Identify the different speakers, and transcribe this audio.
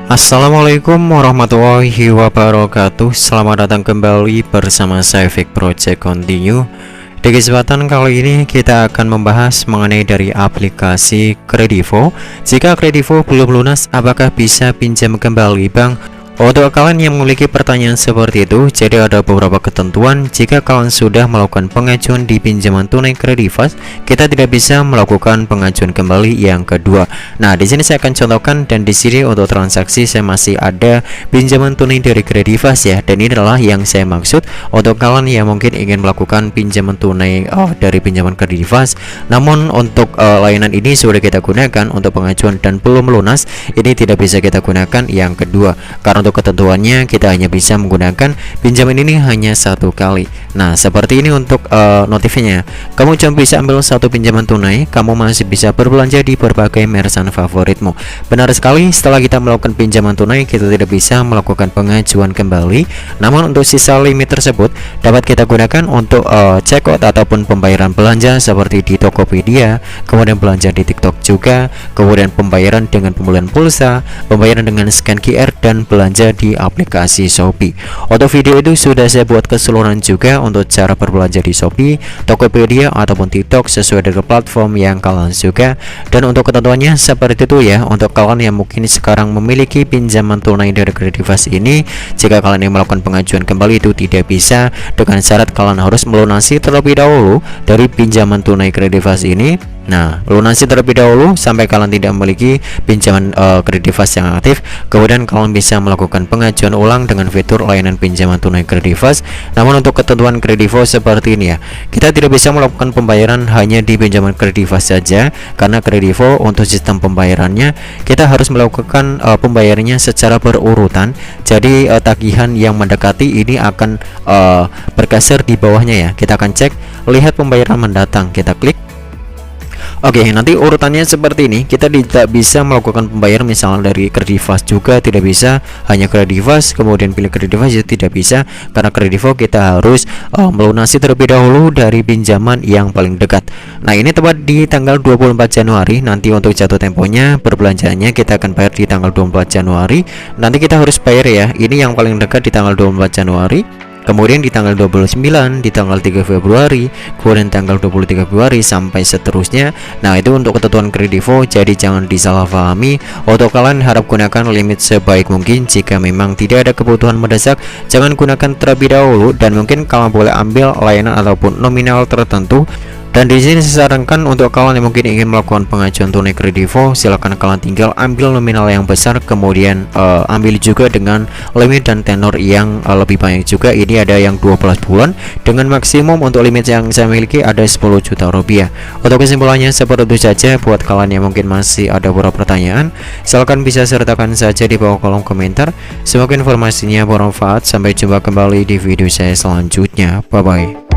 Speaker 1: Assalamualaikum warahmatullahi wabarakatuh. Selamat datang kembali bersama saya Fik Project Continue. Di kesempatan kali ini kita akan membahas mengenai dari aplikasi Kredivo. Jika Kredivo belum lunas, apakah bisa pinjam kembali Bang? Untuk kalian yang memiliki pertanyaan seperti itu, jadi ada beberapa ketentuan. Jika kalian sudah melakukan pengajuan di pinjaman tunai Kredivas, kita tidak bisa melakukan pengajuan kembali yang kedua. Nah, di sini saya akan contohkan, dan di sini untuk transaksi saya masih ada pinjaman tunai dari Kredivas ya. Dan ini adalah yang saya maksud untuk kalian yang mungkin ingin melakukan pinjaman tunai dari pinjaman Kredivas. Namun untuk layanan ini sudah kita gunakan untuk pengajuan dan belum lunas, ini tidak bisa kita gunakan yang kedua. Karena untuk ketentuannya kita hanya bisa menggunakan pinjaman ini hanya satu kali. Nah, seperti ini untuk notifnya. Kamu cuma bisa ambil satu pinjaman tunai, kamu masih bisa berbelanja di berbagai merchant favoritmu. Benar sekali, setelah kita melakukan pinjaman tunai, kita tidak bisa melakukan pengajuan kembali. Namun untuk sisa limit tersebut dapat kita gunakan untuk checkout ataupun pembayaran belanja seperti di Tokopedia, kemudian belanja di TikTok juga, kemudian pembayaran dengan pembelian pulsa, pembayaran dengan scan QR, dan belanja di aplikasi Shopee. Untuk video itu sudah saya buat keseluruhan juga untuk cara berbelanja di Shopee, Tokopedia ataupun TikTok sesuai dengan platform yang kalian suka. Dan untuk ketentuannya seperti itu ya. Untuk kalian yang mungkin sekarang memiliki pinjaman tunai dari Kredivas ini, jika kalian yang melakukan pengajuan kembali itu tidak bisa, dengan syarat kalian harus melunasi terlebih dahulu dari pinjaman tunai Kredivas ini. Nah, lunasi terlebih dahulu sampai kalian tidak memiliki pinjaman Kredivas yang aktif. Kemudian kalian bisa melakukan pengajuan ulang dengan fitur layanan pinjaman tunai Kredivas. Namun untuk ketentuan Kredivo seperti ini ya. Kita tidak bisa melakukan pembayaran hanya di pinjaman Kredivas saja, karena Kredivo untuk sistem pembayarannya kita harus melakukan pembayarannya secara berurutan. Jadi tagihan yang mendekati ini akan bergeser di bawahnya ya. Kita akan cek lihat pembayaran mendatang. Kita klik. Oke, nanti urutannya seperti ini. Kita tidak bisa melakukan pembayaran misalnya dari Kredivas juga tidak bisa, hanya Kredivas kemudian pilih Kredivas itu tidak bisa, karena Kredivo kita harus melunasi terlebih dahulu dari pinjaman yang paling dekat. Nah, ini tepat di tanggal 24 Januari. Nanti untuk jatuh temponya perbelanjaannya kita akan bayar di tanggal 24 Januari. Nanti kita harus bayar ya. Ini yang paling dekat di tanggal 24 Januari. Kemudian di tanggal 29, di tanggal 3 Februari, kemudian tanggal 23 Februari sampai seterusnya. Nah, itu untuk ketentuan Kredivo, jadi jangan disalahpahami. Untuk kalian harap gunakan limit sebaik mungkin. Jika memang tidak ada kebutuhan mendesak, jangan gunakan terlebih dahulu, dan mungkin kalian boleh ambil layanan ataupun nominal tertentu. Dan di sini saya sarankan untuk kalian yang mungkin ingin melakukan pengajuan tunai Kredivo, silakan kalian tinggal ambil nominal yang besar, kemudian ambil juga dengan limit dan tenor yang lebih banyak juga. Ini ada yang 12 bulan dengan maksimum untuk limit yang saya miliki ada 10 juta rupiah. Untuk kesimpulannya seperti itu saja. Buat kalian yang mungkin masih ada beberapa pertanyaan, silakan bisa sertakan saja di bawah kolom komentar. Semoga informasinya bermanfaat. Sampai jumpa kembali di video saya selanjutnya. Bye bye.